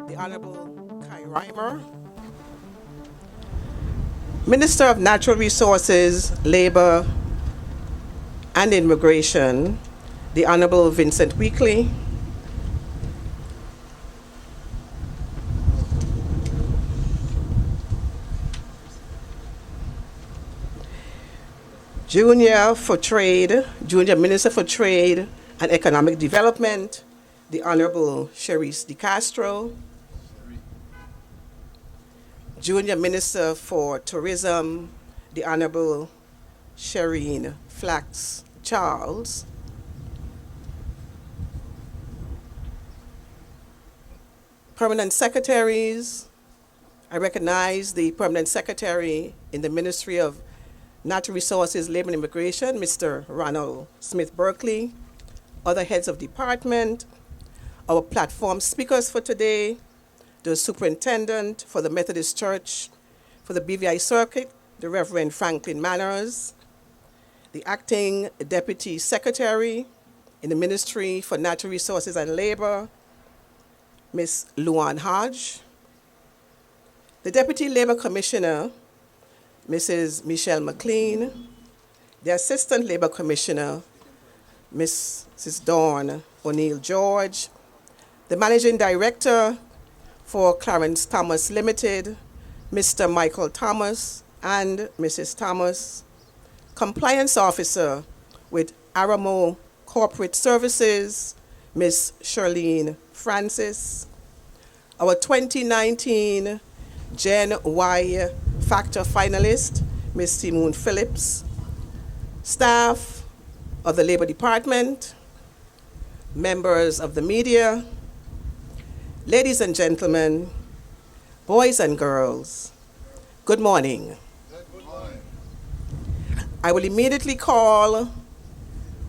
The Honorable Kai Reimer, Minister of Natural Resources, Labor and Immigration, the Honorable Vincent Weekly, Junior Minister for Trade and Economic Development, the Honorable Cherise DeCastro, Junior Minister for Tourism, the Honorable Sherylene Flax Charles, Permanent Secretaries. I recognize the Permanent Secretary in the Ministry of Natural Resources, Labor and Immigration, Mr. Ronald Smith Berkeley, other heads of department, our platform speakers for today, the Superintendent for the Methodist Church for the BVI Circuit, the Reverend FRANKLYN Manners, the Acting Deputy Secretary in the Ministry for Natural Resources and Labor, Ms. Luan Hodge, the Deputy Labor Commissioner, Mrs. Michelle McLean, the Assistant Labor Commissioner, Mrs. Dawn O'Neill George, the Managing Director for Clarence Thomas Limited, Mr. Michael Thomas and Mrs. Thomas, Compliance Officer with ARAMO Corporate Services, Ms. Sherylene Francis, our 2019 Gen Y Factor finalist, Ms. Simone Phillips, staff of the Labor Department, members of the media, ladies and gentlemen, boys and girls, good morning. Good morning. I will immediately call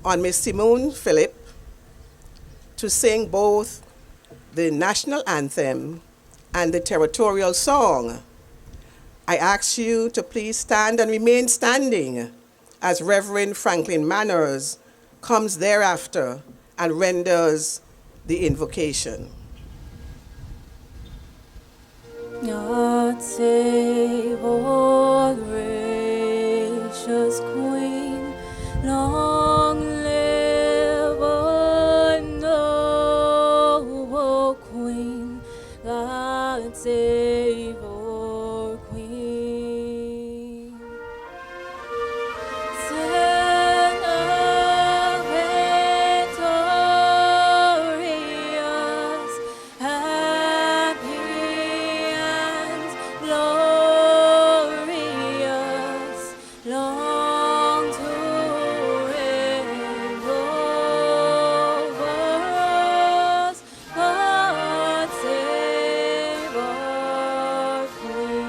on Ms. Simone Phillips to sing both the national anthem and the territorial song. I ask you to please stand and remain standing as Reverend FRANKLYN Manners comes thereafter and renders the invocation. God save our gracious Queen, long live our noble Queen, God save our Queen. Send her victorious, happy and glorious, long to reign over us. God save our Queen.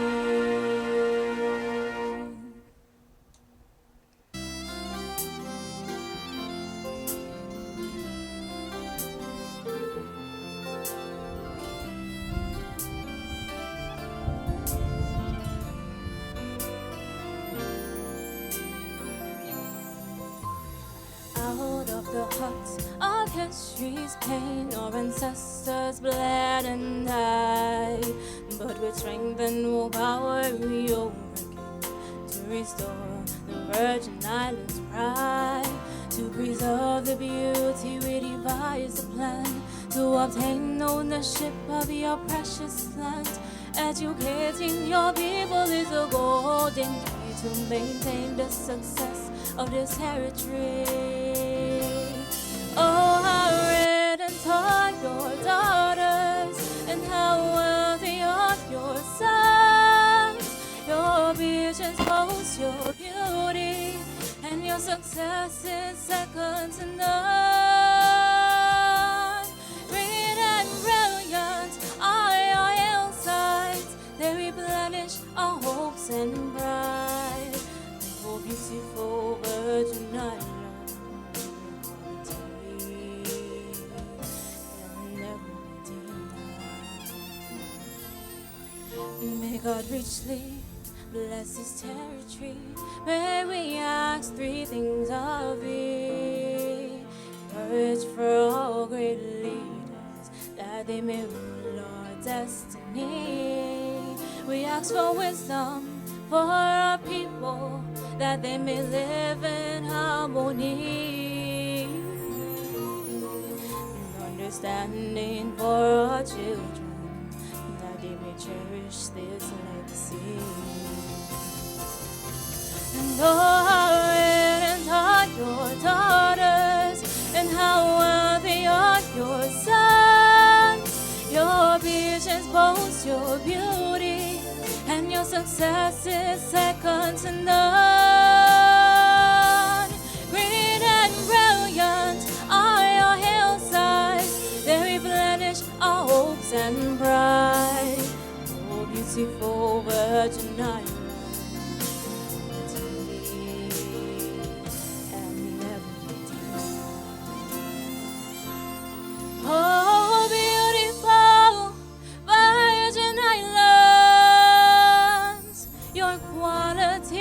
Out of the hearts of history's pain, our ancestors bled and died, but with strength and no power we overcame to restore the Virgin Islands' pride, to preserve the beauty we devised a plan, to obtain ownership of your precious land. Educating your people is a golden key to maintain the success of this territory. Oh, how ardent are your daughters, and how wealthy are your sons. Your visions boast your beauty, and your success is second to none. Green and brilliant are your hillsides, they replenish our hopes and pride. Oh, beautiful Virgin Island, can never be denied. May May God richly bless his territory. May we ask three things of thee: courage for all great leaders, that they may rule our destiny. We ask for wisdom for our people, that they may live in harmony. Understanding for our children, that they may cherish this legacy. And oh, how radiant are your daughters, and how wealthy are your sons. Your visions boast your beauty, and your success is second to none. Green and brilliant are your hillsides, they replenish our hopes and pride. Oh, beautiful Virgin Island, and everything. Oh, beautiful Virgin Islands, your qualities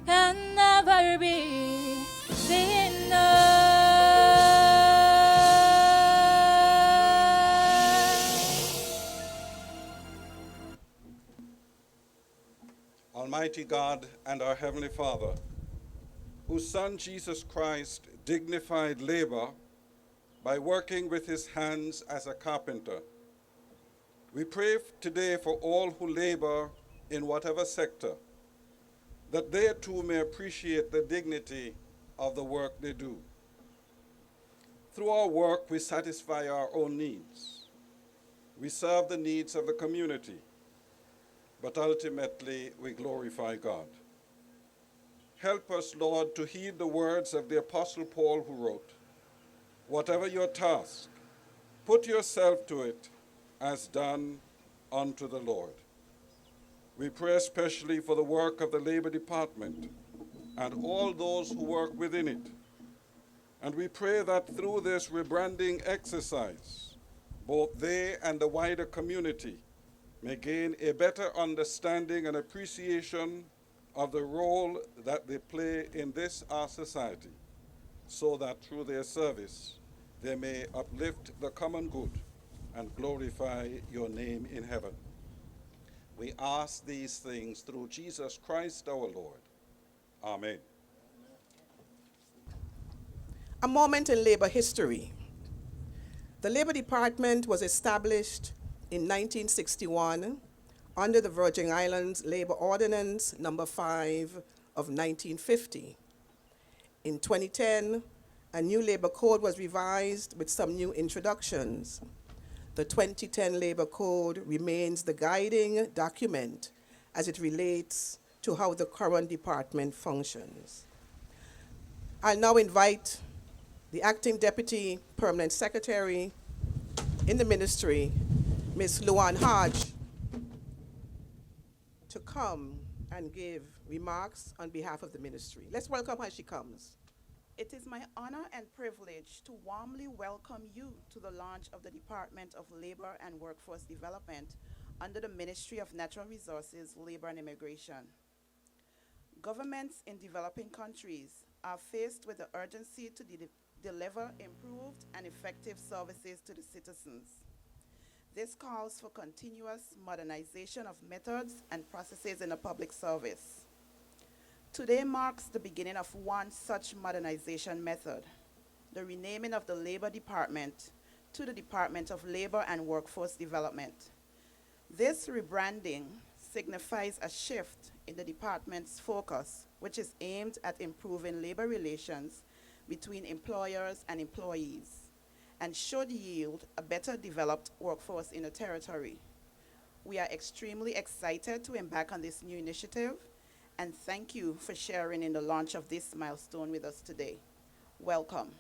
can never be denied. Almighty God and our Heavenly Father, whose Son Jesus Christ dignified labor by working with his hands as a carpenter, we pray today for all who labor in whatever sector, that they too may appreciate the dignity of the work they do. Through our work, we satisfy our own needs. We serve the needs of the community, but ultimately we glorify God. Help us, Lord, to heed the words of the Apostle Paul, who wrote, "Whatever your task, put yourself to it as done unto the Lord." We pray especially for the work of the Labor Department and all those who work within it. And we pray that through this rebranding exercise, both they and the wider community may gain a better understanding and appreciation of the role that they play in this our society, so that through their service they may uplift the common good and glorify your name in heaven. We ask these things through Jesus Christ our Lord. Amen. A moment in labor history. The Labor Department was established in 1961 under the Virgin Islands Labor Ordinance Number 5 of 1950. In 2010, a new labor code was revised with some new introductions. The 2010 Labor Code remains the guiding document as it relates to how the current department functions. I'll now invite the Acting Deputy Permanent Secretary in the Ministry, Ms. Luan Hodge, to come and give remarks on behalf of the ministry. Let's welcome her as she comes. It is my honor and privilege to warmly welcome you to the launch of the Department of Labor and Workforce Development under the Ministry of Natural Resources, Labor and Immigration. Governments in developing countries are faced with the urgency to deliver improved and effective services to the citizens. This calls for continuous modernization of methods and processes in the public service. Today marks the beginning of one such modernization method, the renaming of the Labor Department to the Department of Labor and Workforce Development. This rebranding signifies a shift in the department's focus, which is aimed at improving labor relations between employers and employees, and should yield a better developed workforce in the territory. We are extremely excited to embark on this new initiative, and thank you for sharing in the launch of this milestone with us today. Welcome.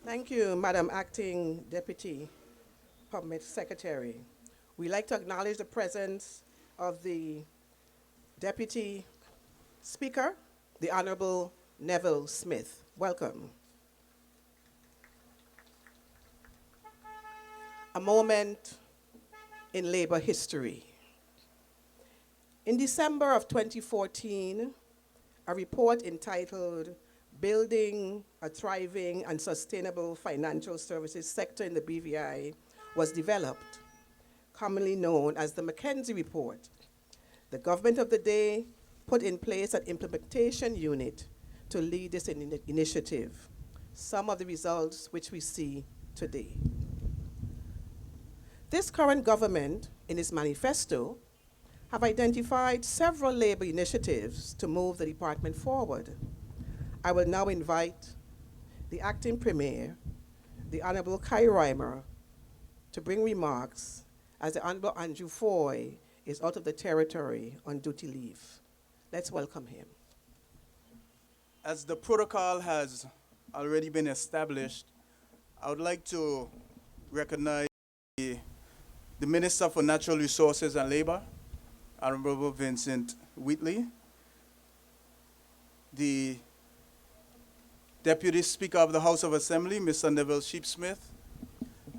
Thank you, Madam Acting Deputy Permanent Secretary. We'd like to acknowledge the presence of the Deputy Speaker, the Honorable Neville Smith. Welcome. A moment in labor history. In December of 2014, a report entitled Building a Thriving and Sustainable Financial Services Sector in the BVI was developed, commonly known as the McKenzie Report. The government of the day put in place an implementation unit to lead this initiative, some of the results which we see today. This current government, in its manifesto, have identified several labor initiatives to move the department forward. I will now invite the acting premier, the Honorable Kai Reimer, to bring remarks as the Honorable Andrew Foy is out of the territory on duty leave. Let's welcome him. As the protocol has already been established, I would like to recognize the Minister for Natural Resources and Labor, Honorable Vincent Wheatley, the Deputy Speaker of the House of Assembly, Mr. Neville Sheepsmith,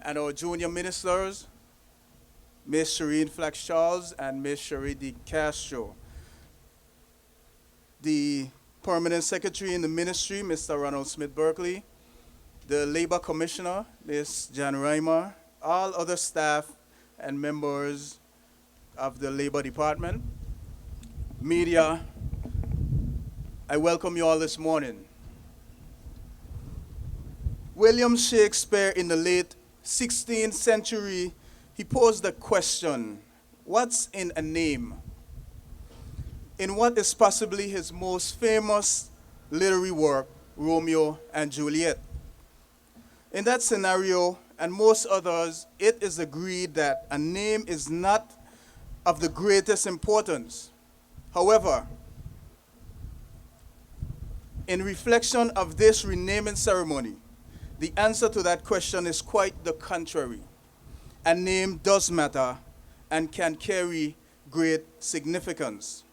and our junior ministers, Ms. Shireen Flax-Charles and Ms. Sherry D. Castro. The Permanent Secretary in the Ministry, Mr. Ronald Smith-Berkeley, the Labor Commissioner, Ms. Jan Reimer, all other staff and members of the Labor Department, media, I welcome you all this morning. William Shakespeare in the late 16th century, he posed the question, what's in a name? In what is possibly his most famous literary work, Romeo and Juliet. In that scenario, and most others, it is agreed that a name is not of the greatest importance. However, in reflection of this renaming ceremony, the answer to that question is quite the contrary. A name does matter and can carry great significance.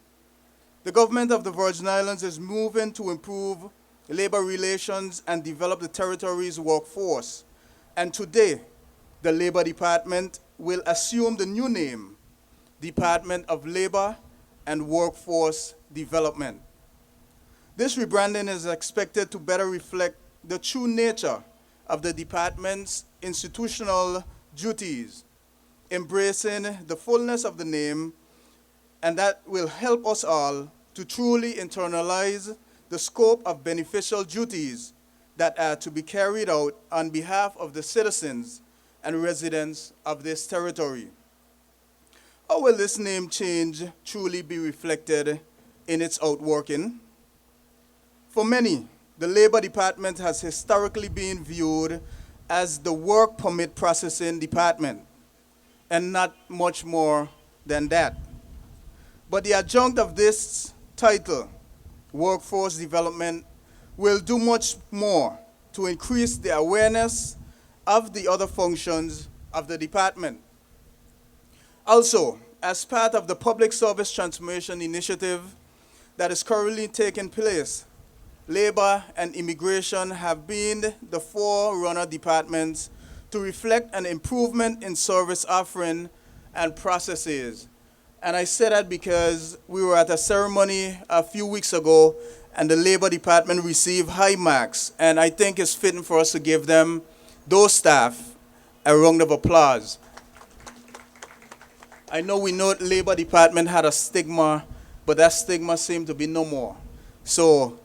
The government of the Virgin Islands is moving to improve labor relations and develop the territory's workforce. And today, the Labor Department will assume the new name, Department of Labor and Workforce Development. This rebranding is expected to better reflect the true nature of the department's institutional duties, embracing the fullness of the name, and that will help us all to truly internalize the scope of beneficial duties that are to be carried out on behalf of the citizens and residents of this territory. How will this name change truly be reflected in its outworking? For many, the Labor Department has historically been viewed as the work permit processing department, and not much more than that. But the adjunct of this title, Workforce Development, will do much more to increase the awareness of the other functions of the department. Also, as part of the Public Service Transformation Initiative that is currently taking place, Labor and Immigration have been the forerunner departments to reflect an improvement in service offering and processes. And I say that because we were at a ceremony a few weeks ago and the Labor Department received high marks, and I think it's fitting for us to give them, those staff, a round of applause. I know we know the Labor Department had a stigma, but that stigma seemed to be no more. So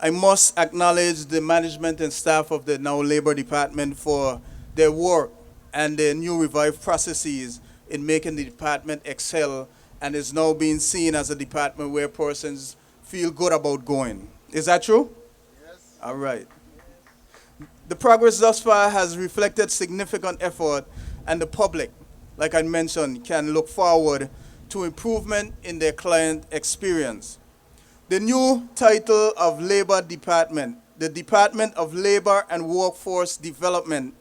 I must acknowledge the management and staff of the now Labor Department for their work and their new revived processes in making the department excel, and is now being seen as a department where persons feel good about going. Is that true? Yes. All right. The progress thus far has reflected significant effort, and the public, like I mentioned, can look forward to improvement in their client experience. The new title of Labor Department, the Department of Labor and Workforce Development,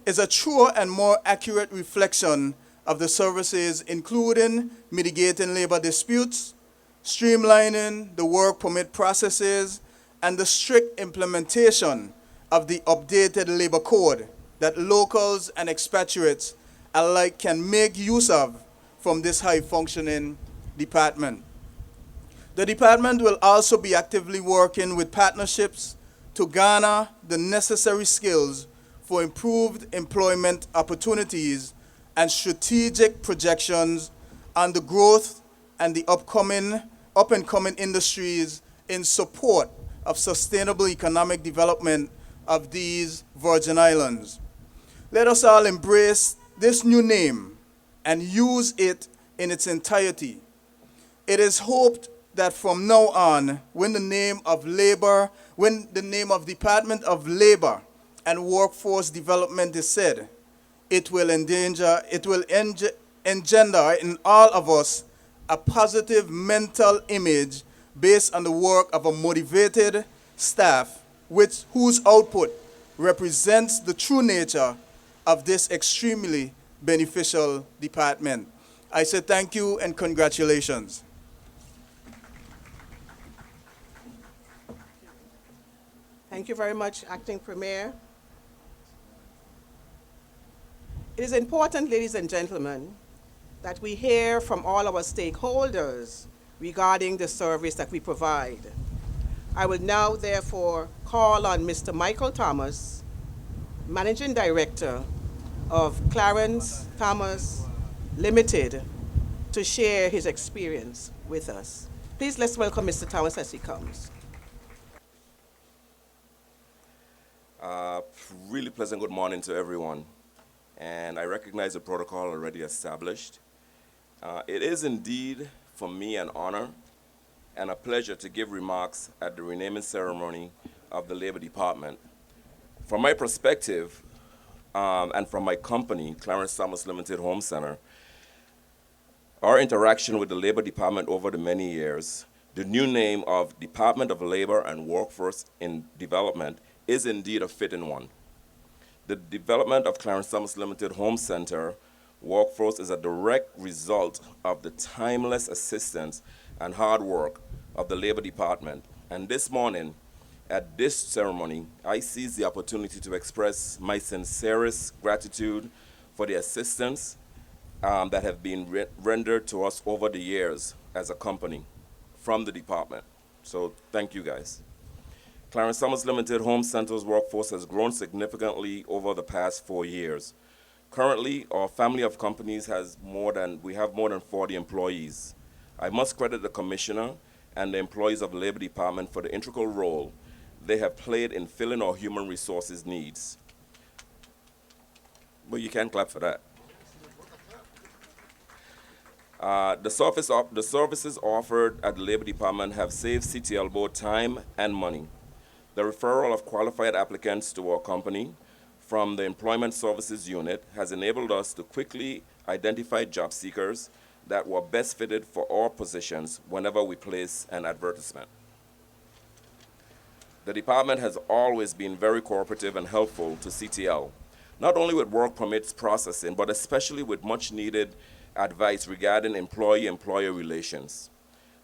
is a truer and more accurate reflection of the services, including mitigating labor disputes, streamlining the work permit processes, and the strict implementation of the updated labor code that locals and expatriates alike can make use of from this high-functioning department. The department will also be actively working with partnerships to garner the necessary skills for improved employment opportunities and strategic projections on the growth and the up-and-coming industries in support of sustainable economic development of these Virgin Islands. Let us all embrace this new name and use it in its entirety. It is hoped that from now on, when the name of Department of Labor and Workforce Development is said, it will engender in all of us a positive mental image based on the work of a motivated staff whose output represents the true nature of this extremely beneficial department. I say thank you and congratulations. Thank you very much, Acting Premier. It is important, ladies and gentlemen, that we hear from all our stakeholders regarding the service that we provide. I will now therefore call on Mr. Michael Thomas, Managing Director of Clarence Thomas Limited, to share his experience with us. Please let's welcome Mr. Thomas as he comes. Really pleasant good morning to everyone. And I recognize the protocol already established. It is indeed, for me, an honor and a pleasure to give remarks at the renaming ceremony of the Labor Department. From my perspective, and from my company, Clarence Thomas Limited Home Center, our interaction with the Labor Department over the many years, the new name of Department of Labor and Workforce Development is indeed a fitting one. The development of Clarence Thomas Limited Home Center Workforce is a direct result of the timeless assistance and hard work of the Labor Department. And this morning, at this ceremony, I seize the opportunity to express my sincerest gratitude for the assistance that have been rendered to us over the years as a company from the department. So thank you guys. Clarence Thomas Limited Home Center's workforce has grown significantly over the past 4 years. Currently, our family of companies we have more than 40 employees. I must credit the Commissioner and the employees of the Labor Department for the integral role they have played in filling our human resources needs. But you can't clap for that. The services offered at the Labor Department have saved CTL both time and money. The referral of qualified applicants to our company from the Employment Services Unit has enabled us to quickly identify job seekers that were best fitted for our positions whenever we place an advertisement. The department has always been very cooperative and helpful to CTL, not only with work permits processing, but especially with much needed advice regarding employee-employer relations.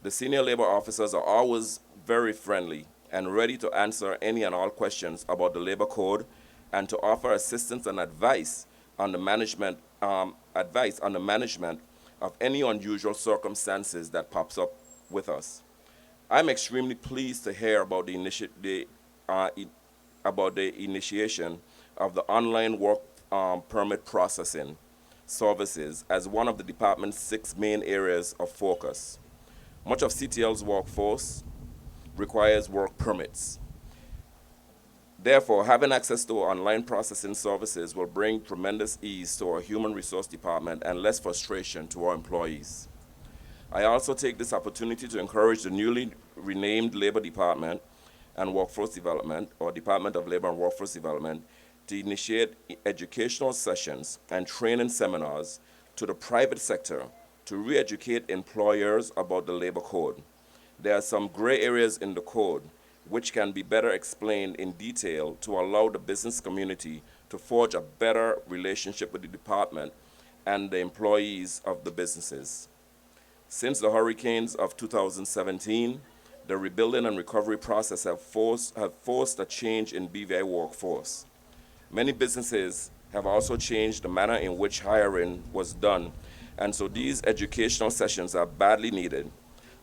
The senior labor officers are always very friendly and ready to answer any and all questions about the labor code and to offer assistance and advice on the management of any unusual circumstances that pops up with us. I'm extremely pleased to hear about the initiation of the online work permit processing services as one of the department's 6 main areas of focus. Much of CTL's workforce requires work permits. Therefore, having access to online processing services will bring tremendous ease to our human resource department and less frustration to our employees. I also take this opportunity to encourage the newly renamed Labor Department and Workforce Development, or Department of Labor and Workforce Development, to initiate educational sessions and training seminars to the private sector to re-educate employers about the labor code. There are some gray areas in the code which can be better explained in detail to allow the business community to forge a better relationship with the department and the employees of the businesses. Since the hurricanes of 2017, the rebuilding and recovery process have forced a change in BVI workforce. Many businesses have also changed the manner in which hiring was done, and so these educational sessions are badly needed.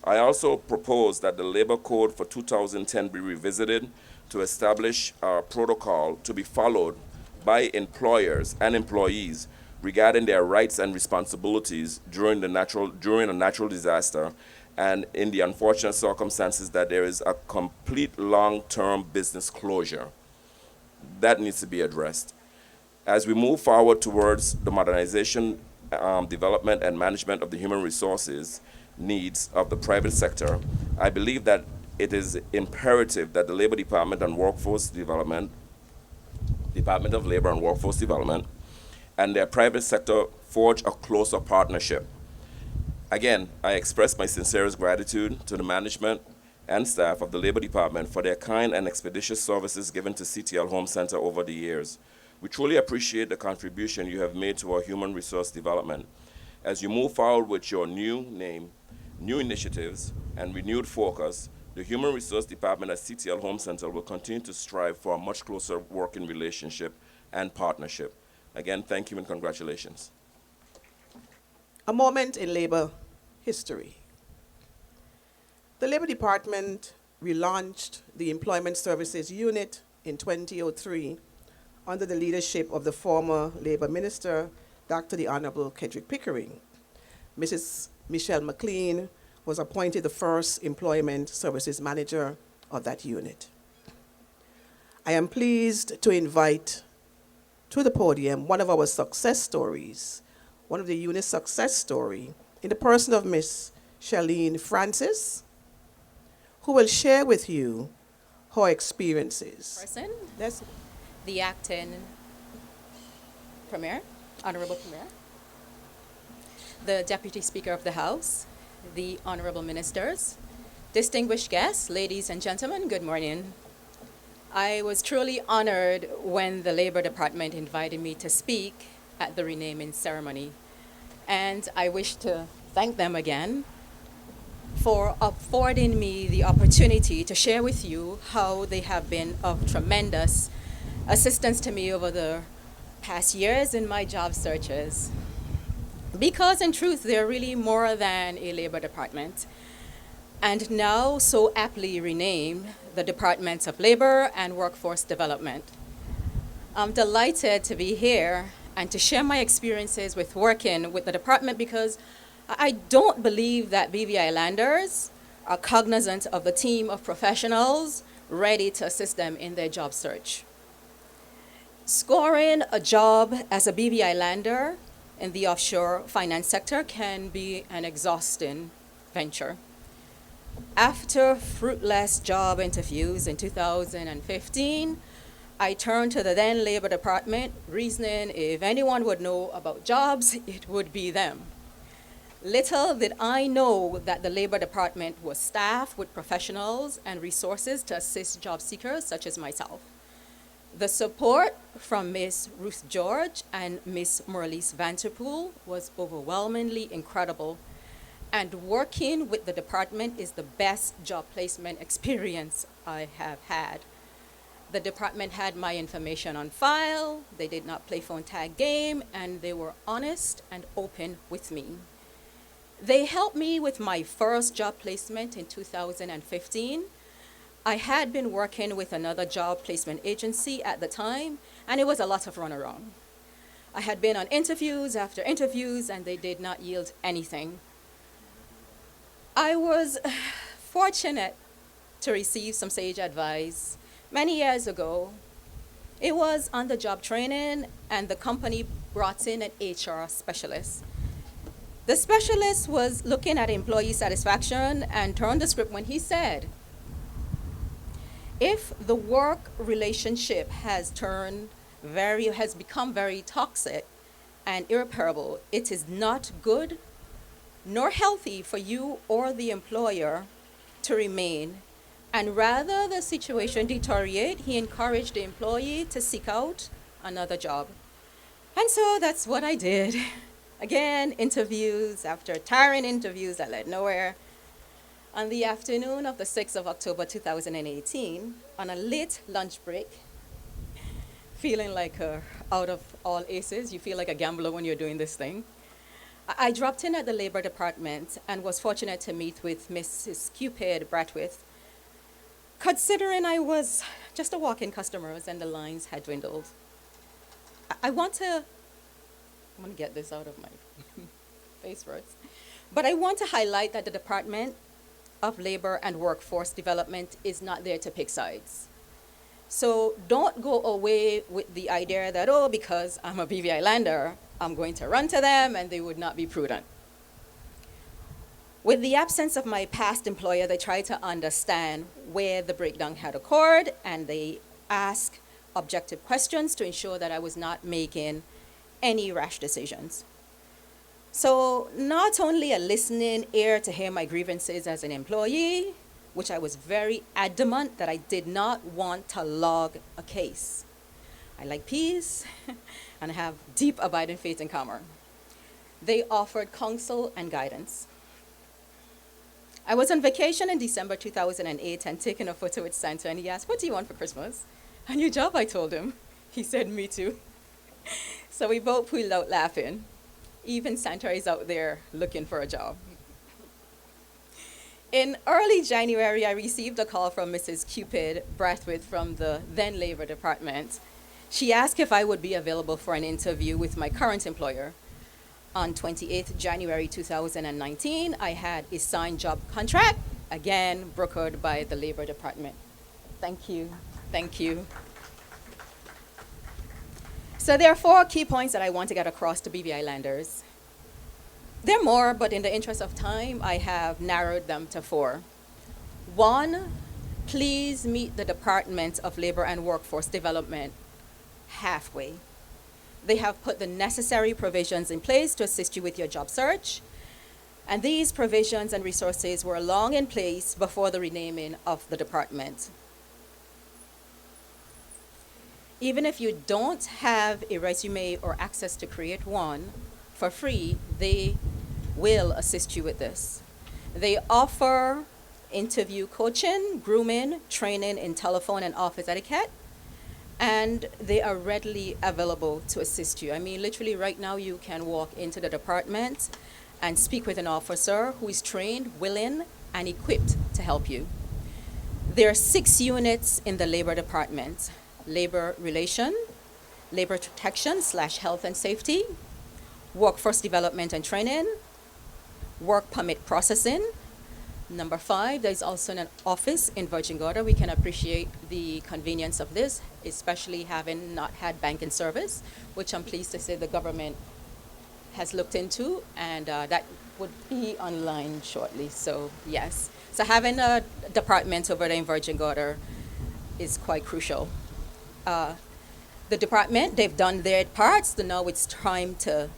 I also propose that the Labor Code for 2010 be revisited to establish a protocol to be followed by employers and employees regarding their rights and responsibilities during a natural disaster and in the unfortunate circumstances that there is a complete long-term business closure. That needs to be addressed. As we move forward towards the modernization, development, and management of the human resources needs of the private sector, I believe that it is imperative that the Labor Department and Workforce Development, Department of Labor and Workforce Development, and their private sector forge a closer partnership. Again, I express my sincerest gratitude to the management and staff of the Labor Department for their kind and expeditious services given to CTL Home Center over the years. We truly appreciate the contribution you have made to our human resource development. As you move forward with your new name, new initiatives, and renewed focus, the Human Resource Department at CTL Home Center will continue to strive for a much closer working relationship and partnership. Again, thank you and congratulations. A moment in labor history. The Labor Department relaunched the Employment Services Unit in 2003 under the leadership of the former Labor Minister, Dr. the Honorable Kedrick Pickering. Mrs. Michelle McLean was appointed the first Employment Services Manager of that unit. I am pleased to invite to the podium one of our success stories, one of the unit's success story, in the person of Miss SHERYLENE Francis, who will share with you her experiences. Person, That's the acting Premier, Honorable Premier, the Deputy Speaker of the House, the Honorable Ministers, distinguished guests, ladies and gentlemen, good morning. I was truly honored when the Labor Department invited me to speak at the renaming ceremony, and I wish to thank them again for affording me the opportunity to share with you how they have been of tremendous assistance to me over the past years in my job searches. Because in truth, they're really more than a labor department, and now so aptly renamed the Departments of Labor and Workforce Development. I'm delighted to be here and to share my experiences with working with the department, because I don't believe that BVI landers are cognizant of the team of professionals ready to assist them in their job search. Scoring a job as a BVI lander in the offshore finance sector can be an exhausting venture. After fruitless job interviews in 2015, I turned to the then Labor Department, reasoning if anyone would know about jobs, it would be them. Little did I know that the Labor Department was staffed with professionals and resources to assist job seekers such as myself. The support from Ms. Ruth George and Ms. Marlies Vanterpool was overwhelmingly incredible, and working with the department is the best job placement experience I have had. The department had my information on file, they did not play phone tag game, and they were honest and open with me. They helped me with my first job placement in 2015. I had been working with another job placement agency at the time, and it was a lot of runaround. I had been on interviews after interviews, and they did not yield anything. I was fortunate to receive some sage advice many years ago. It was on-the-job training, and the company brought in an HR specialist. The specialist was looking at employee satisfaction and turned the script when he said, if the work relationship has become very toxic and irreparable, it is not good nor healthy for you or the employer to remain. And rather the situation deteriorate, he encouraged the employee to seek out another job. And so that's what I did. Again, interviews after tiring interviews that led nowhere. On the afternoon of the 6th of October 2018, on a late lunch break, feeling like out of all aces. You feel like a gambler when you're doing this thing. I dropped in at the Labor Department and was fortunate to meet with Mrs. Cupid Bratwith, considering I was just a walk-in customer and the lines had dwindled. I'm going to get this out of my face first. But I want to highlight that the Department of Labor and Workforce Development is not there to pick sides. So don't go away with the idea that, oh, because I'm a BVI lander, I'm going to run to them and they would not be prudent. With the absence of my past employer, they tried to understand where the breakdown had occurred, and they asked objective questions to ensure that I was not making any rash decisions. So not only a listening ear to hear my grievances as an employee, which I was very adamant that I did not want to log a case. I like peace and I have deep abiding faith in karma. They offered counsel and guidance. I was on vacation in December 2008 and taking a photo with Santa, and he asked, "What do you want for Christmas?" "A new job," I told him. He said, "Me too." So we both pulled out laughing. Even Santa is out there looking for a job. In early January, I received a call from Mrs. Cupid Brathwaite from the then Labor Department. She asked if I would be available for an interview with my current employer. On 28th January 2019, I had a signed job contract, again brokered by the Labor Department. Thank you. Thank you. So there are 4 key points that I want to get across to BVI landers. There are more, but in the interest of time, I have narrowed them to 4. 1, please meet the Department of Labor and Workforce Development halfway. They have put the necessary provisions in place to assist you with your job search, and these provisions and resources were long in place before the renaming of the department. Even if you don't have a resume or access to create one for free, they will assist you with this. They offer interview coaching, grooming, training in telephone and office etiquette, and they are readily available to assist you. I mean, literally right now you can walk into the department and speak with an officer who is trained, willing, and equipped to help you. There are 6 units in the Labor Department: Labor Relation, Labor Protection / Health and Safety, Workforce Development and Training, Work Permit Processing. Number 5, there's also an office in Virgin Gorda. We can appreciate the convenience of this, especially having not had banking service, which I'm pleased to say the government has looked into, and that would be online shortly, so yes. So having a department over there in Virgin Gorda is quite crucial. The department, they've done their parts, so now it's time to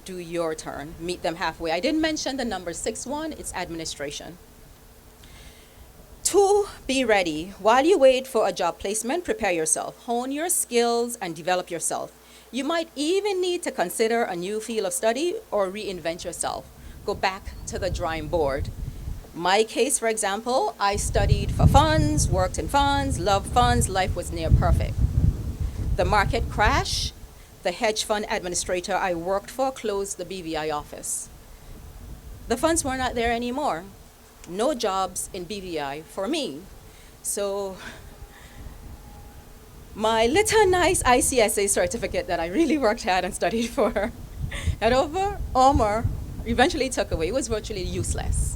do your turn. Meet them halfway. I didn't mention the number 6-1, it's administration. 2, be ready. While you wait for a job placement, prepare yourself. Hone your skills and develop yourself. You might even need to consider a new field of study or reinvent yourself. Go back to the drawing board. My case, for example, I studied for funds, worked in funds, loved funds, life was near perfect. The market crashed. The hedge fund administrator I worked for closed the BVI office. The funds were not there anymore. No jobs in BVI for me. So my little nice ICSA certificate that I really worked hard and studied for that Omar eventually took away. It was virtually useless.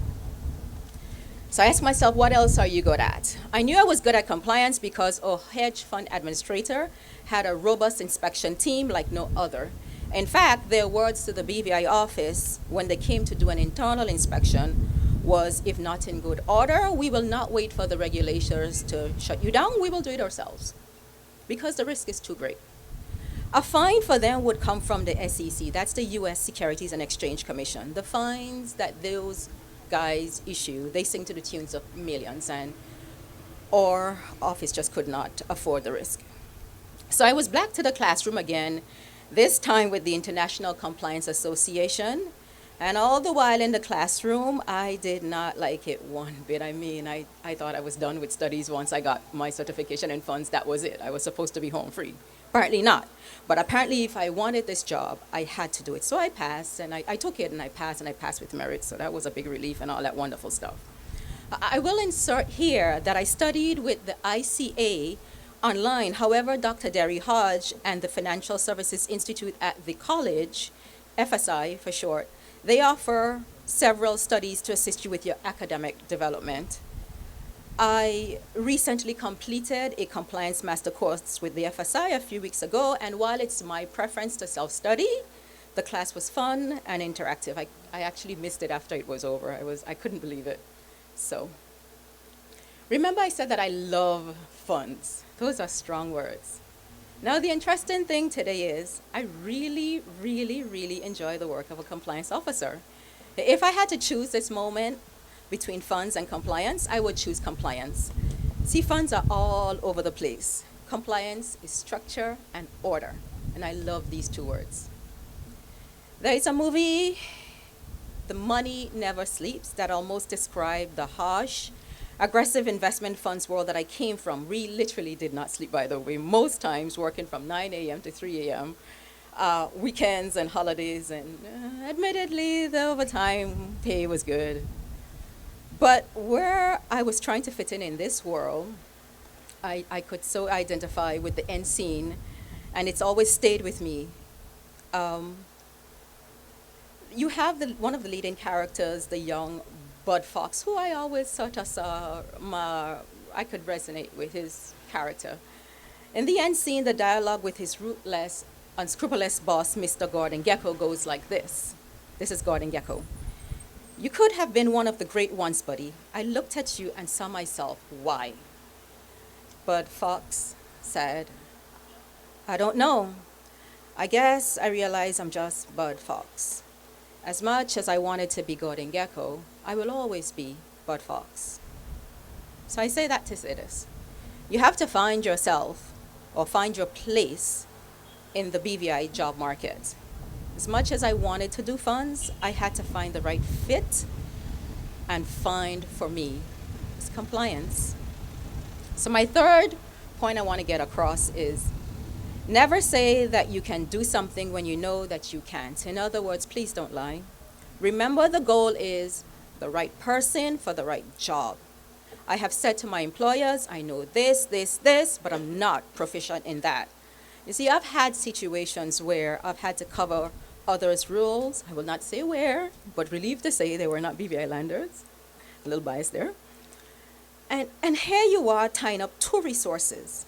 So I asked myself, what else are you good at? I knew I was good at compliance because a hedge fund administrator had a robust inspection team like no other. In fact, their words to the BVI office when they came to do an internal inspection was, if not in good order, we will not wait for the regulators to shut you down, we will do it ourselves, because the risk is too great. A fine for them would come from the SEC, that's the US Securities and Exchange Commission. The fines that those guys issue, they sing to the tunes of millions, and our office just could not afford the risk. So I was back to the classroom again, this time with the International Compliance Association. And all the while in the classroom, I did not like it one bit. I mean, I thought I was done with studies once I got my certification in funds. That was it. I was supposed to be home free. Apparently not. But apparently if I wanted this job, I had to do it. So I passed, and I took it, and I passed with merit. So that was a big relief and all that wonderful stuff. I will insert here that I studied with the ICA online. However, Dr. Derry Hodge and the Financial Services Institute at the college, FSI for short, they offer several studies to assist you with your academic development. I recently completed a compliance master course with the FSI a few weeks ago, and while it's my preference to self-study, the class was fun and interactive. I actually missed it after it was over. I couldn't believe it. So, remember I said that I love funds. Those are strong words. Now, the interesting thing today is I really, really, really enjoy the work of a compliance officer. If I had to choose this moment between funds and compliance, I would choose compliance. See, funds are all over the place. Compliance is structure and order, and I love these two words. There is a movie, The Money Never Sleeps, that almost described the harsh, aggressive investment funds world that I came from. We literally did not sleep, by the way, most times working from 9 a.m. to 3 a.m., weekends and holidays, and admittedly, the overtime pay was good. But where I was trying to fit in this world, I could so identify with the end scene, and it's always stayed with me. You have one of the leading characters, the young Bud Fox, who I always sort of saw, I could resonate with his character. In the end scene, the dialogue with his ruthless, unscrupulous boss, Mr. Gordon Gekko, goes like this. This is Gordon Gekko. You could have been one of the great ones, buddy. I looked at you and saw myself. Why? Bud Fox said, I don't know. I guess I realize I'm just Bud Fox. As much as I wanted to be Gordon Gekko, I will always be Bud Fox. So I say that to say this. You have to find yourself or find your place in the BVI job market. As much as I wanted to do funds, I had to find the right fit, and find for me is compliance. So my third point I want to get across is never say that you can do something when you know that you can't. In other words, please don't lie. Remember, the goal is the right person for the right job. I have said to my employers, I know this, but I'm not proficient in that. You see, I've had situations where I've had to cover others' rules. I will not say where, but relieved to say they were not BVI landers. A little bias there. And here you are tying up two resources.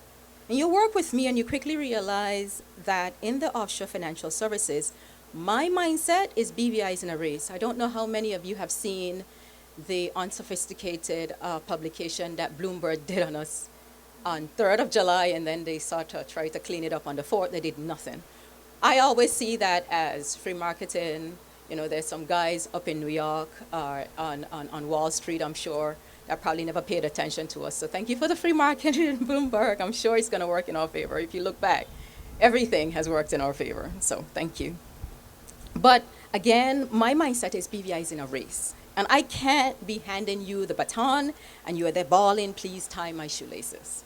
And you work with me and you quickly realize that in the offshore financial services, my mindset is BVI is in a race. I don't know how many of you have seen the unsophisticated publication that Bloomberg did on us on 3rd of July, and then they sort of tried to clean it up on the 4th. They did nothing. I always see that as free marketing. You know, there's some guys up in New York on Wall Street, I'm sure, that probably never paid attention to us. So thank you for the free marketing in Bloomberg. I'm sure it's going to work in our favor. If you look back, everything has worked in our favor. So thank you. But again, my mindset is BVI is in a race. And I can't be handing you the baton and you're there bawling, please tie my shoelaces.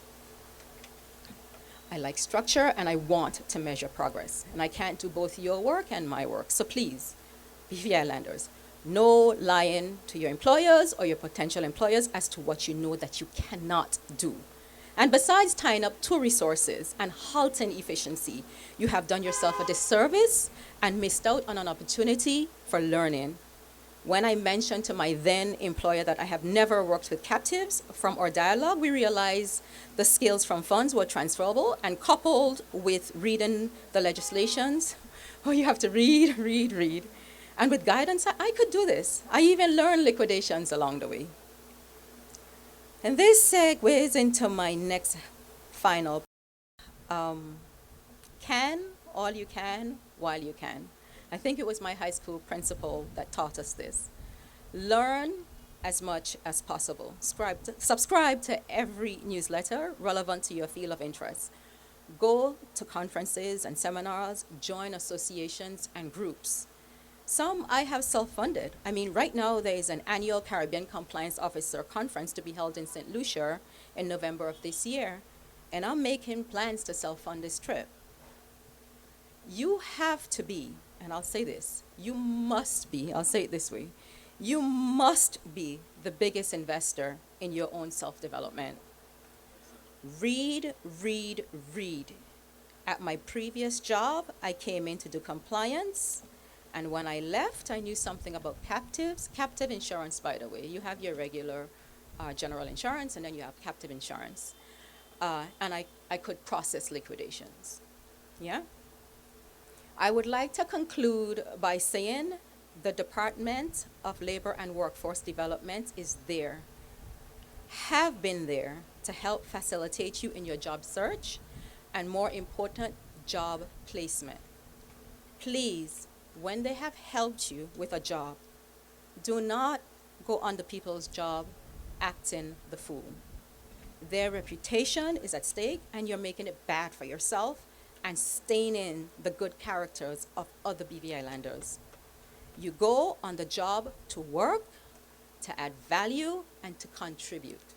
I like structure and I want to measure progress. And I can't do both your work and my work. So please, BVI landers, no lying to your employers or your potential employers as to what you know that you cannot do. And besides tying up two resources and halting efficiency, you have done yourself a disservice and missed out on an opportunity for learning. When I mentioned to my then employer that I have never worked with captives, from our dialogue, we realized the skills from funds were transferable, and coupled with reading the legislations, you have to read. And with guidance, I could do this. I even learned liquidations along the way. And this segues into my next final. Can all you can while you can. I think it was my high school principal that taught us this. Learn as much as possible. Subscribe to every newsletter relevant to your field of interest. Go to conferences and seminars, join associations and groups. Some I have self-funded. I mean, right now there is an annual Caribbean Compliance Officer Conference to be held in St. Lucia in November of this year, and I'm making plans to self-fund this trip. You have to be, and I'll say this, you must be, I'll say it this way, you must be the biggest investor in your own self-development. Read, read, read. At my previous job, I came in to do compliance, and when I left, I knew something about captives. Captive insurance, by the way. You have your regular general insurance, and then you have captive insurance. And I could process liquidations. Yeah? I would like to conclude by saying the Department of Labor and Workforce Development is there, have been there to help facilitate you in your job search, and more important, job placement. Please, when they have helped you with a job, do not go on the people's job acting the fool. Their reputation is at stake, and you're making it bad for yourself and staining the good characters of other BV Islanders. You go on the job to work, to add value, and to contribute.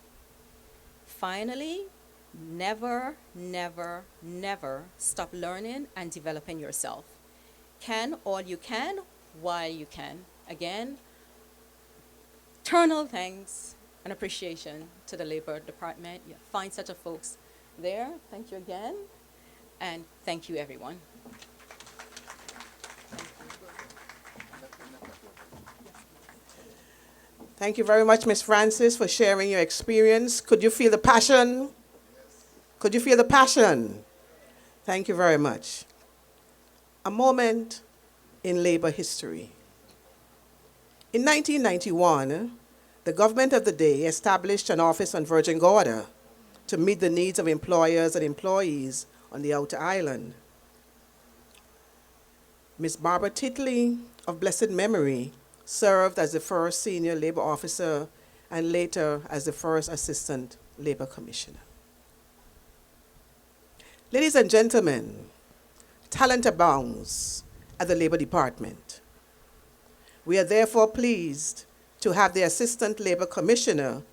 Finally, never, never, never stop learning and developing yourself. Can all you can while you can. Again, eternal thanks and appreciation to the Labor Department. You find such a folks there. Thank you again. And thank you, everyone. Thank you very much, Ms. Francis, for sharing your experience. Could you feel the passion? Could you feel the passion? Thank you very much. A moment in labor history. In 1991, the government of the day established an office on Virgin Gorda to meet the needs of employers and employees on the outer island. Ms. Barbara Titley, of blessed memory, served as the first senior labor officer and later as the first assistant labor commissioner. Ladies and gentlemen, talent abounds at the Labor Department. We are therefore pleased to have the Assistant Labor Commissioner,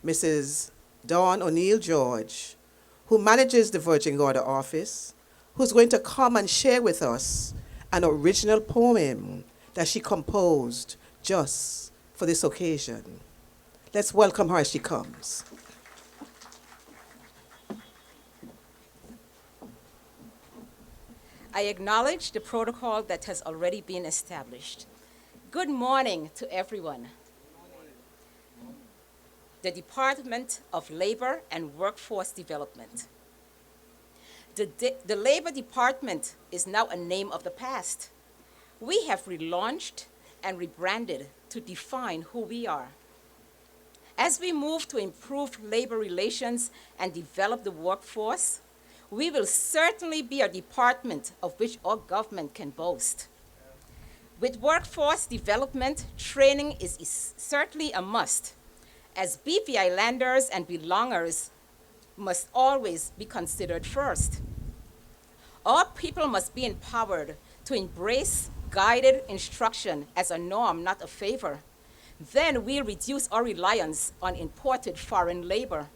Mrs. Dawn O'Neill George, who manages the Virgin Gorda office, who's going to come and share with us an original poem that she composed just for this occasion. Let's welcome her as she comes. I acknowledge the protocol that has already been established. Good morning to everyone. The Department of Labor and Workforce Development. The Labor Department is now a name of the past. We have relaunched and rebranded to define who we are. As we move to improve labor relations and develop the workforce, we will certainly be a department of which our government can boast. With workforce development, training is certainly a must, as BV Islanders and belongers must always be considered first. Our people must be empowered to embrace guided instruction as a norm, not a favor. Then we'll reduce our reliance on imported foreign labor.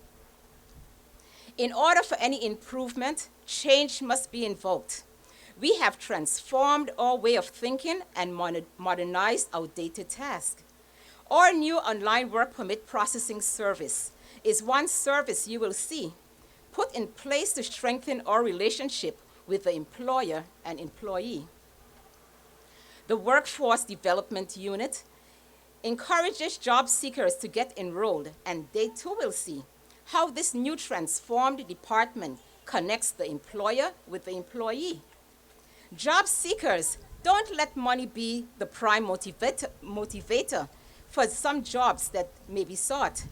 In order for any improvement, change must be invoked. We have transformed our way of thinking and modernized outdated tasks. Our new online work permit processing service is one service you will see put in place to strengthen our relationship with the employer and employee. The Workforce Development Unit encourages job seekers to get enrolled, and they too will see how this new transformed department connects the employer with the employee. Job seekers, don't let money be the prime motivator for some jobs that may be sought.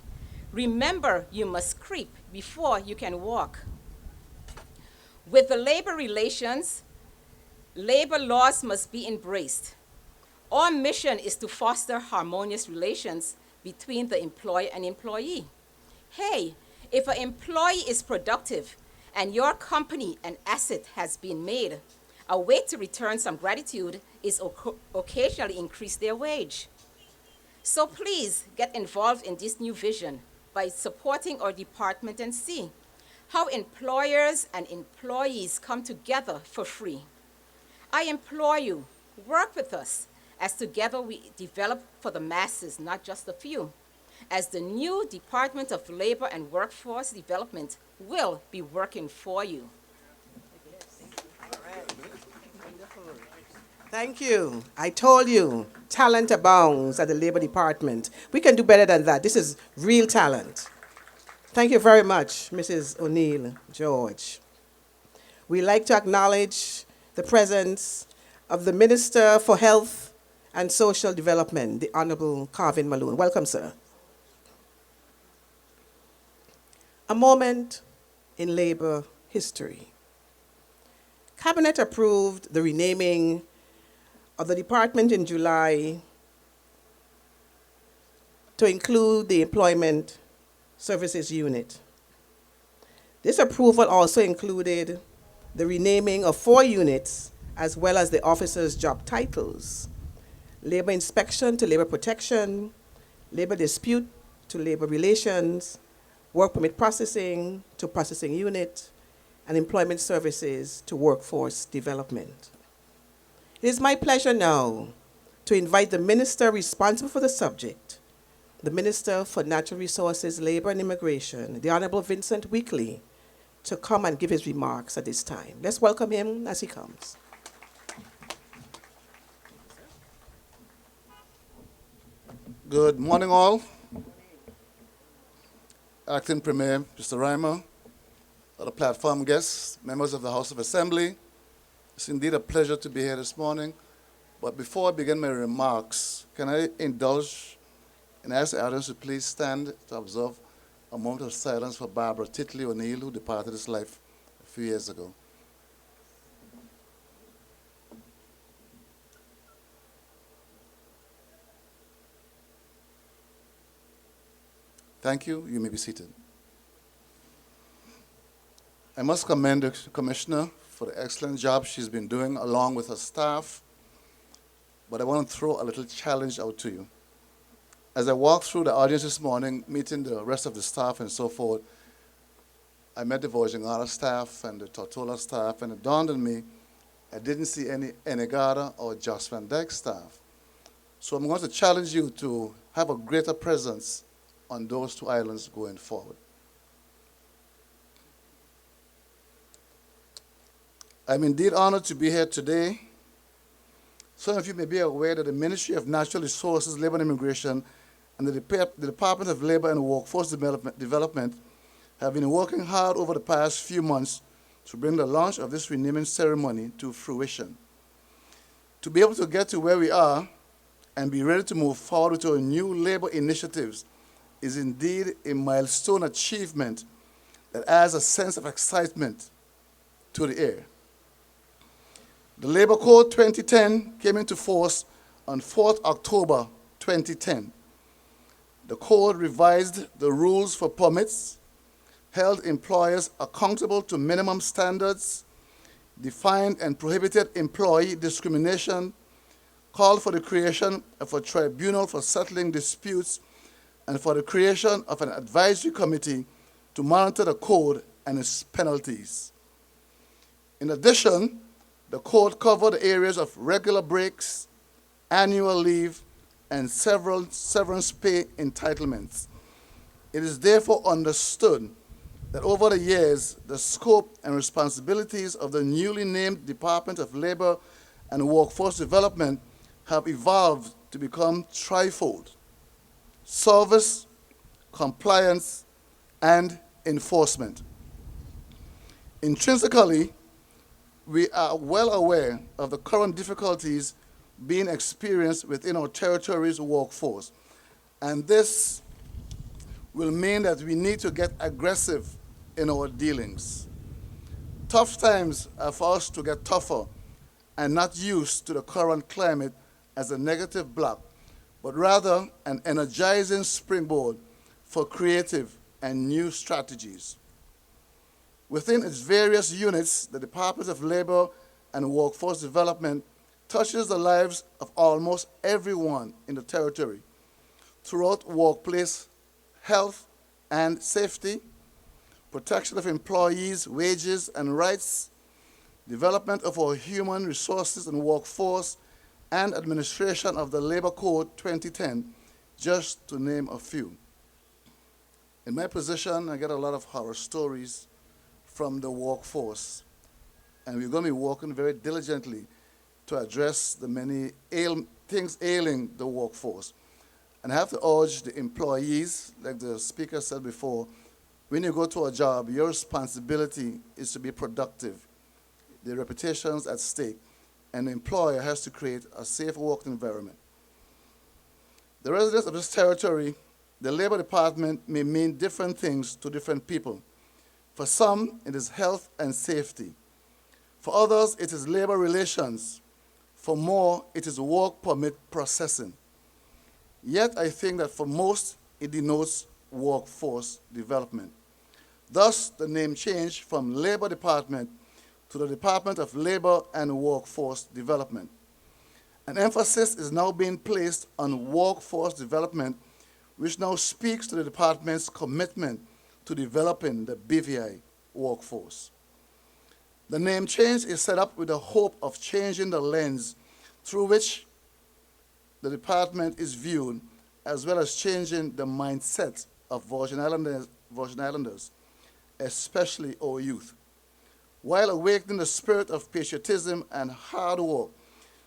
Remember, you must creep before you can walk. With the labor relations, labor laws must be embraced. Our mission is to foster harmonious relations between the employer and employee. Hey, if an employee is productive and your company an asset has been made, a way to return some gratitude is occasionally increase their wage. So please get involved in this new vision by supporting our department and see how employers and employees come together for free. I implore you, work with us as together we develop for the masses, not just a few, as the new Department of Labor and Workforce Development will be working for you. Thank you. I told you, talent abounds at the Labor Department. We can do better than that. This is real talent. Thank you very much, Mrs. O'Neill George. We'd like to acknowledge the presence of the Minister for Health and Social Development, the Honorable Carvin Malone. Welcome, sir. A moment in labor history. Cabinet approved the renaming of the department in July to include the Employment Services Unit. This approval also included the renaming of 4 units as well as the officers' job titles: labor inspection to labor protection, labor dispute to labor relations, work permit processing to processing unit, and employment services to workforce development. It is my pleasure now to invite the minister responsible for the subject, the Minister for Natural Resources, Labor and Immigration, the Honorable Vincent Weekly, to come and give his remarks at this time. Let's welcome him as he comes. Good morning, all. Acting Premier, Mr. Reimer, other platform guests, members of the House of Assembly. It's indeed a pleasure to be here this morning. But before I begin my remarks, can I indulge and ask the audience to please stand to observe a moment of silence for Barbara Titley O'Neill, who departed this life a few years ago. Thank you. You may be seated. I must commend the Commissioner for the excellent job she's been doing along with her staff, but I want to throw a little challenge out to you. As I walked through the audience this morning, meeting the rest of the staff and so forth, I met the Vojingara staff and the Tortola staff, and it dawned on me I didn't see any Enegada or Jos Van Dyke staff. So I'm going to challenge you to have a greater presence on those 2 islands going forward. I'm indeed honored to be here today. Some of you may be aware that the Ministry of Natural Resources, Labor and Immigration and the Department of Labor and Workforce Development have been working hard over the past few months to bring the launch of this renaming ceremony to fruition. To be able to get to where we are and be ready to move forward to our new labor initiatives is indeed a milestone achievement that adds a sense of excitement to the air. The Labor Code 2010 came into force on 4th October 2010. The code revised the rules for permits, held employers accountable to minimum standards, defined and prohibited employee discrimination, called for the creation of a tribunal for settling disputes, and for the creation of an advisory committee to monitor the code and its penalties. In addition, the code covered the areas of regular breaks, annual leave, and several severance pay entitlements. It is therefore understood that over the years, the scope and responsibilities of the newly named Department of Labor and Workforce Development have evolved to become trifold: service, compliance, and enforcement. Intrinsically, we are well aware of the current difficulties being experienced within our territory's workforce, and this will mean that we need to get aggressive in our dealings. Tough times are for us to get tougher and not used to the current climate as a negative block, but rather an energizing springboard for creative and new strategies. Within its various units, the Department of Labor and Workforce Development touches the lives of almost everyone in the territory throughout workplace health and safety, protection of employees' wages and rights, development of our human resources and workforce, and administration of the Labor Code 2010, just to name a few. In my position, I get a lot of horror stories from the workforce, and we're going to be working very diligently to address the many things ailing the workforce. And I have to urge the employees, like the speaker said before, when you go to a job, your responsibility is to be productive. The reputation's at stake, and the employer has to create a safe work environment. The residents of this territory, the Labor Department may mean different things to different people. For some, it is health and safety. For others, it is labor relations. For more, it is work permit processing. Yet, I think that for most, it denotes workforce development. Thus, the name change from Labor Department to the Department of Labor and Workforce Development. An emphasis is now being placed on workforce development, which now speaks to the department's commitment to developing the BVI workforce. The name change is set up with the hope of changing the lens through which the department is viewed, as well as changing the mindset of Virgin Islanders, especially our youth, while awakening the spirit of patriotism and hard work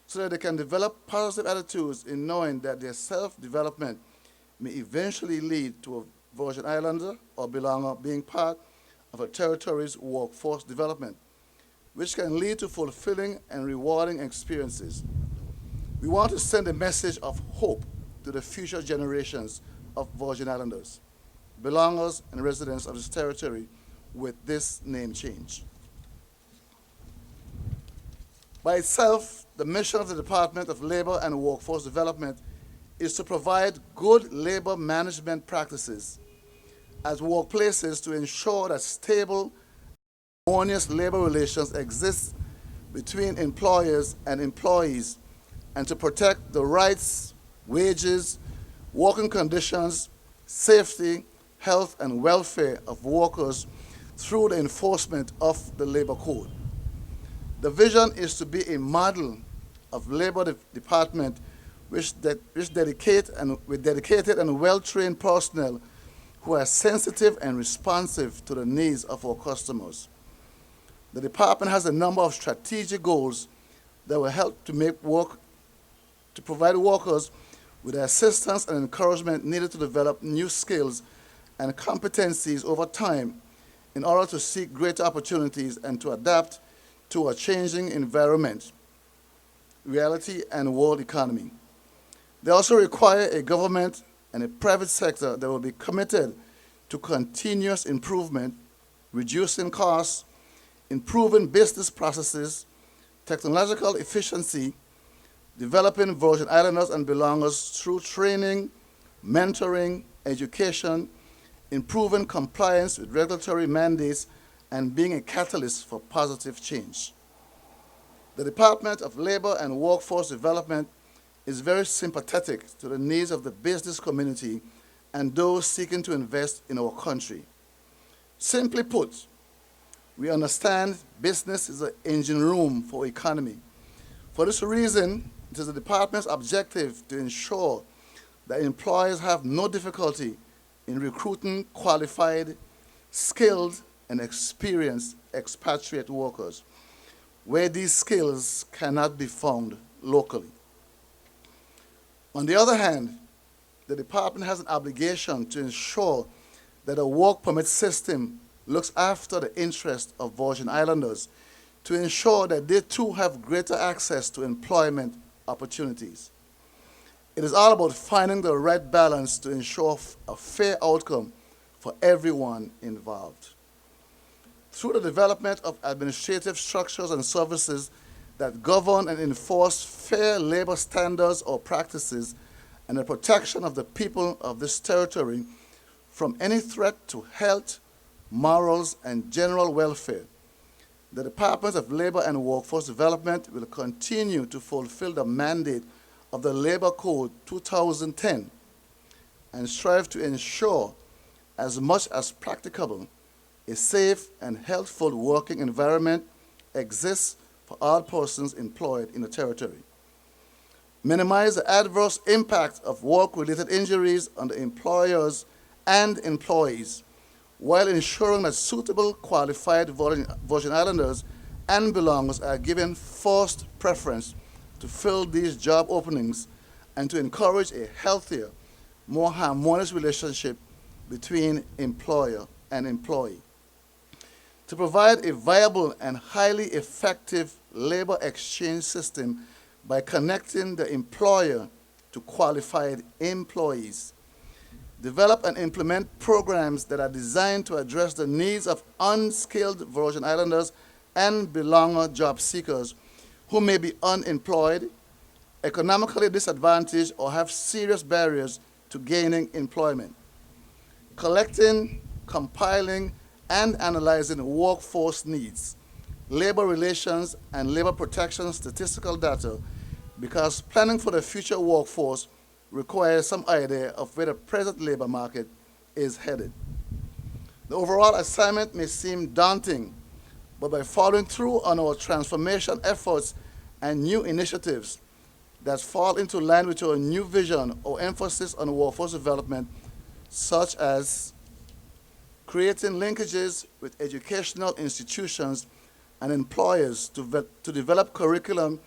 so that they can develop positive attitudes in knowing that their self-development may eventually lead to a Virgin Islander or belanger being part of a territory's workforce development, which can lead to fulfilling and rewarding experiences. We want to send a message of hope to the future generations of Virgin Islanders, belongers and residents of this territory with this name change. By itself, the mission of the Department of Labor and Workforce Development is to provide good labor management practices at workplaces to ensure that stable, harmonious labor relations exist between employers and employees, and to protect the rights, wages, working conditions, safety, health, and welfare of workers through the enforcement of the Labor Code. The vision is to be a model of Labor Department with dedicated and well-trained personnel who are sensitive and responsive to the needs of our customers. The department has a number of strategic goals that will help to provide workers with the assistance and encouragement needed to develop new skills and competencies over time in order to seek greater opportunities and to adapt to a changing environment, reality, and world economy. They also require a government and a private sector that will be committed to continuous improvement, reducing costs, improving business processes, technological efficiency, developing Virgin Islanders and belongers through training, mentoring, education, improving compliance with regulatory mandates, and being a catalyst for positive change. The Department of Labor and Workforce Development is very sympathetic to the needs of the business community and those seeking to invest in our country. Simply put, we understand business is an engine room for economy. For this reason, it is the department's objective to ensure that employers have no difficulty in recruiting qualified, skilled, and experienced expatriate workers where these skills cannot be found locally. On the other hand, the department has an obligation to ensure that a work permit system looks after the interests of Virgin Islanders to ensure that they too have greater access to employment opportunities. It is all about finding the right balance to ensure a fair outcome for everyone involved. Through the development of administrative structures and services that govern and enforce fair labor standards or practices, and the protection of the people of this territory from any threat to health, morals, and general welfare, the Department of Labor and Workforce Development will continue to fulfill the mandate of the Labor Code 2010 and strive to ensure, as much as practicable, a safe and healthful working environment exists for all persons employed in the territory. Minimize the adverse impact of work-related injuries on the employers and employees, while ensuring that suitable qualified Virgin Islanders and belongers are given first preference to fill these job openings and to encourage a healthier, more harmonious relationship between employer and employee. To provide a viable and highly effective labor exchange system by connecting the employer to qualified employees. Develop and implement programs that are designed to address the needs of unskilled Virgin Islanders and belonger job seekers who may be unemployed, economically disadvantaged, or have serious barriers to gaining employment. Collecting, compiling, and analyzing workforce needs, labor relations, and labor protection statistical data, because planning for the future workforce requires some idea of where the present labor market is headed. The overall assignment may seem daunting, but by following through on our transformation efforts and new initiatives that fall into line with our new vision or emphasis on workforce development, such as creating linkages with educational institutions and employers to develop curriculum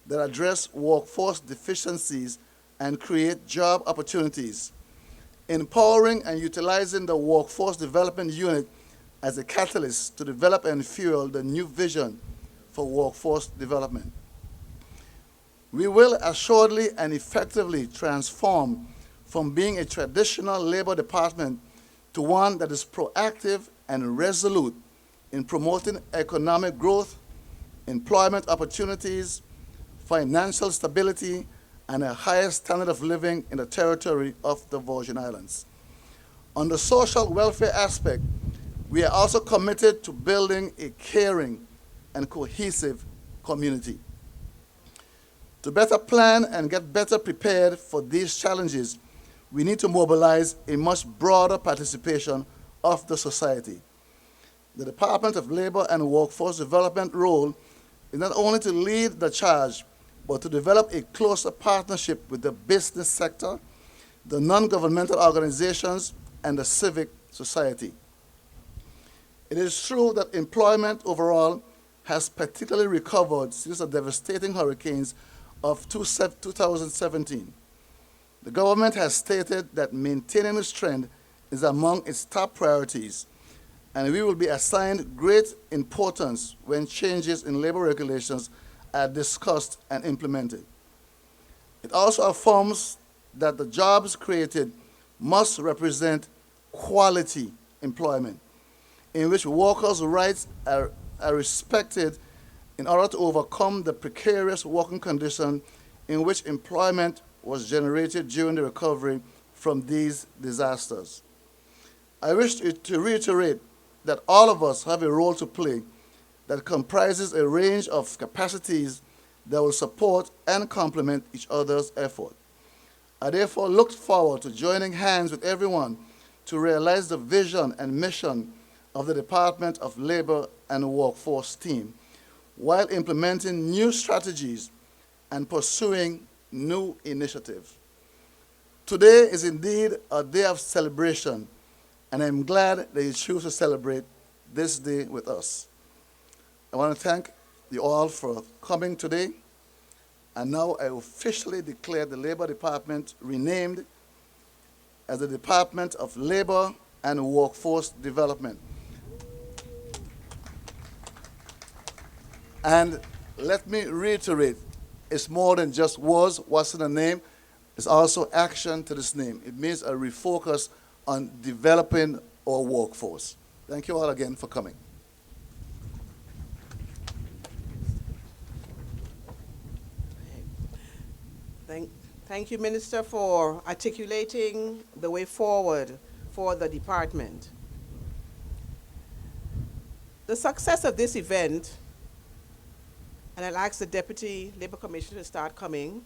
that address workforce deficiencies and create job opportunities, empowering and utilizing the Workforce Development Unit as a catalyst to develop and fuel the new vision for workforce development. We will assuredly and effectively transform from being a traditional labor department to one that is proactive and resolute in promoting economic growth, employment opportunities, financial stability, and a higher standard of living in the territory of the Virgin Islands. On the social welfare aspect, we are also committed to building a caring and cohesive community. To better plan and get better prepared for these challenges, we need to mobilize a much broader participation of the society. The Department of Labor and Workforce Development role is not only to lead the charge, but to develop a closer partnership with the business sector, the non-governmental organizations, and the civic society. It is true that employment overall has particularly recovered since the devastating hurricanes of 2017. The government has stated that maintaining this trend is among its top priorities, and we will be assigned great importance when changes in labor regulations are discussed and implemented. It also affirms that the jobs created must represent quality employment, in which workers' rights are respected in order to overcome the precarious working condition in which employment was generated during the recovery from these disasters. I wish to reiterate that all of us have a role to play that comprises a range of capacities that will support and complement each other's effort. I therefore look forward to joining hands with everyone to realize the vision and mission of the Department of Labor and Workforce team, while implementing new strategies and pursuing new initiatives. Today is indeed a day of celebration, and I'm glad that you choose to celebrate this day with us. I want to thank you all for coming today, and now I officially declare the Labor Department renamed as the Department of Labor and Workforce Development. And let me reiterate, it's more than just words, what's in the name, it's also action to this name. It means a refocus on developing our workforce. Thank you all again for coming. Thank you, Minister, for articulating the way forward for the department. The success of this event, and I'll ask the Deputy Labor Commissioner to start coming,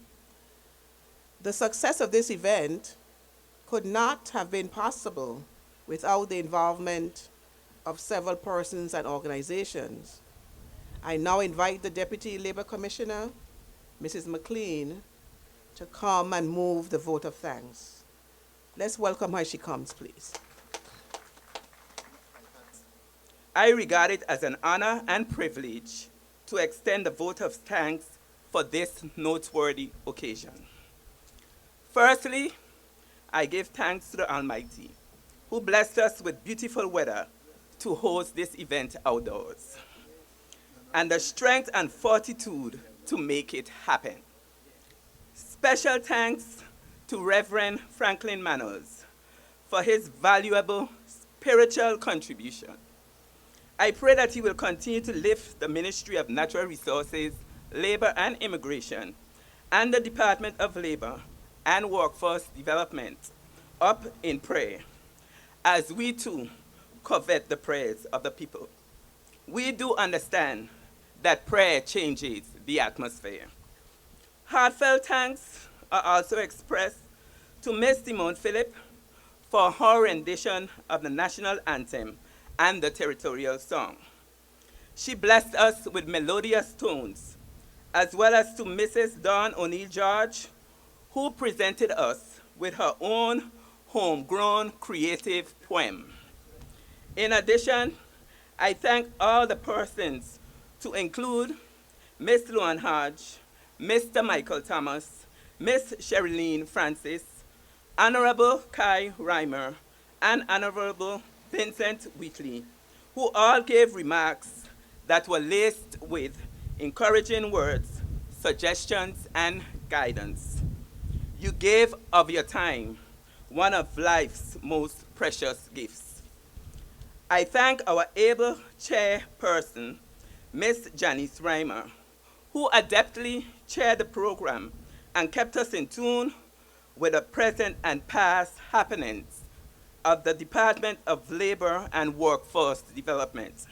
the success of this event could not have been possible without the involvement of several persons and organizations. I now invite the Deputy Labor Commissioner, Mrs. McLean, to come and move the vote of thanks. Let's welcome her as she comes, please. I regard it as an honor and privilege to extend the vote of thanks for this noteworthy occasion. Firstly, I give thanks to the Almighty, who blessed us with beautiful weather to host this event outdoors, and the strength and fortitude to make it happen. Special thanks to Reverend FRANKLYN Manners for his valuable spiritual contribution. I pray that he will continue to lift the Ministry of Natural Resources, Labor and Immigration, and the Department of Labor and Workforce Development up in prayer, as we too covet the prayers of the people. We do understand that prayer changes the atmosphere. Heartfelt thanks are also expressed to Ms. Simone Phillip for her rendition of the national anthem and the territorial song. She blessed us with melodious tones, as well as to Mrs. Dawn O'Neill George, who presented us with her own homegrown creative poem. In addition, I thank all the persons, to include Ms. Luan Hodge, Mr. Michael Thomas, Ms. SHERYLENE Francis, Honorable Kai Reimer, and Honorable Vincent Wheatley, who all gave remarks that were laced with encouraging words, suggestions, and guidance. You gave of your time, one of life's most precious gifts. I thank our able chairperson, Ms. Janice Reimer, who adeptly chaired the program and kept us in tune with the present and past happenings of the Department of Labor and Workforce Development.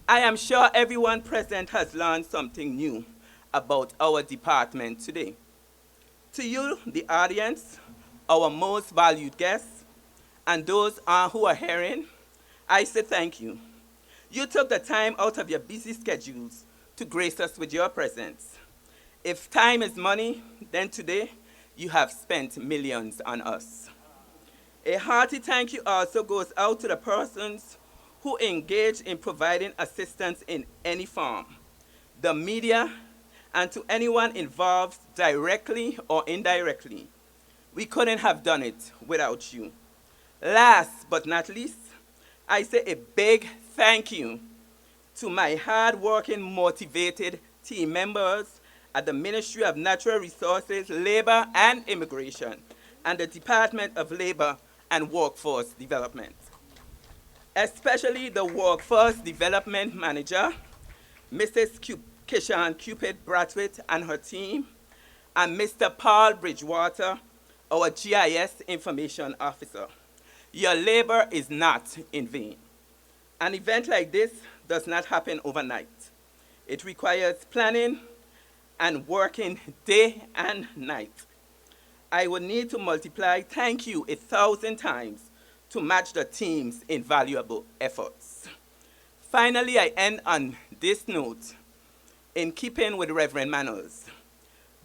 I am sure everyone present has learned something new about our department today. To you, the audience, our most valued guests, and those who are hearing, I say thank you. You took the time out of your busy schedules to grace us with your presence. If time is money, then today you have spent millions on us. A hearty thank you also goes out to the persons who engage in providing assistance in any form, the media, and to anyone involved directly or indirectly. We couldn't have done it without you. Last but not least, I say a big thank you to my hard-working, motivated team members at the Ministry of Natural Resources, Labor and Immigration, and the Department of Labor and Workforce Development. Especially the Workforce Development Manager, Mrs. Kishan Cupid Bratwitt and her team, and Mr. Paul Bridgewater, our GIS Information Officer. Your labor is not in vain. An event like this does not happen overnight. It requires planning and working day and night. I would need to multiply thank you 1,000 times to match the team's invaluable efforts. Finally, I end on this note, in keeping with Reverend Manners.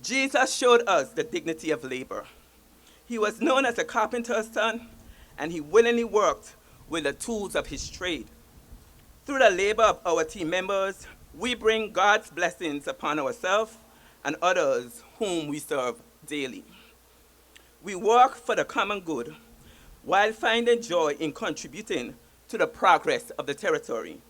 Jesus showed us the dignity of labor. He was known as a carpenter's son, and he willingly worked with the tools of his trade. Through the labor of our team members, we bring God's blessings upon ourselves and others whom we serve daily. We work for the common good while finding joy in contributing to the progress of the territory.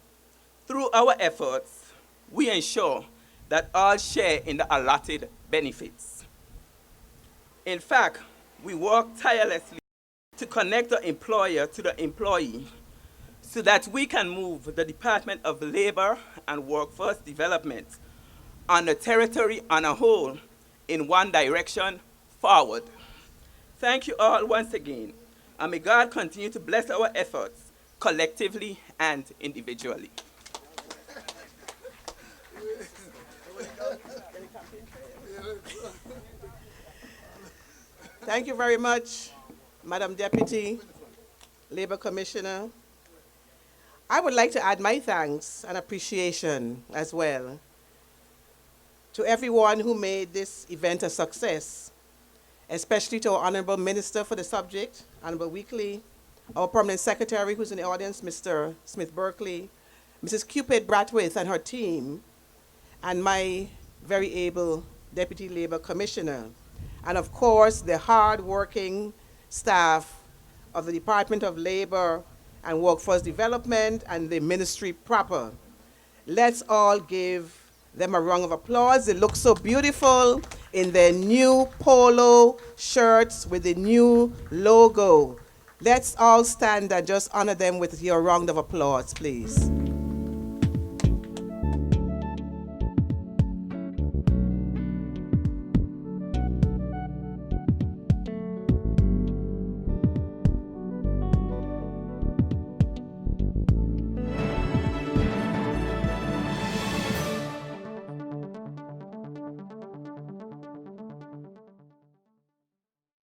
Through our efforts, we ensure that all share in the allotted benefits. In fact, we work tirelessly to connect the employer to the employee so that we can move the Department of Labor and Workforce Development on the territory on a whole in one direction forward. Thank you all once again, and may God continue to bless our efforts collectively and individually. Thank you very much, Madam Deputy Labor Commissioner. I would like to add my thanks and appreciation as well to everyone who made this event a success, especially to our Honorable Minister for the subject, Honorable Weekly, our Permanent Secretary who's in the audience, Mr. Smith-Berkeley, Mrs. Cupid Bratwith and her team, and my very able Deputy Labor Commissioner, and of course the hard-working staff of the Department of Labor and Workforce Development and the ministry proper. Let's all give them a round of applause. They look so beautiful in their new polo shirts with the new logo. Let's all stand and just honor them with your round of applause, please.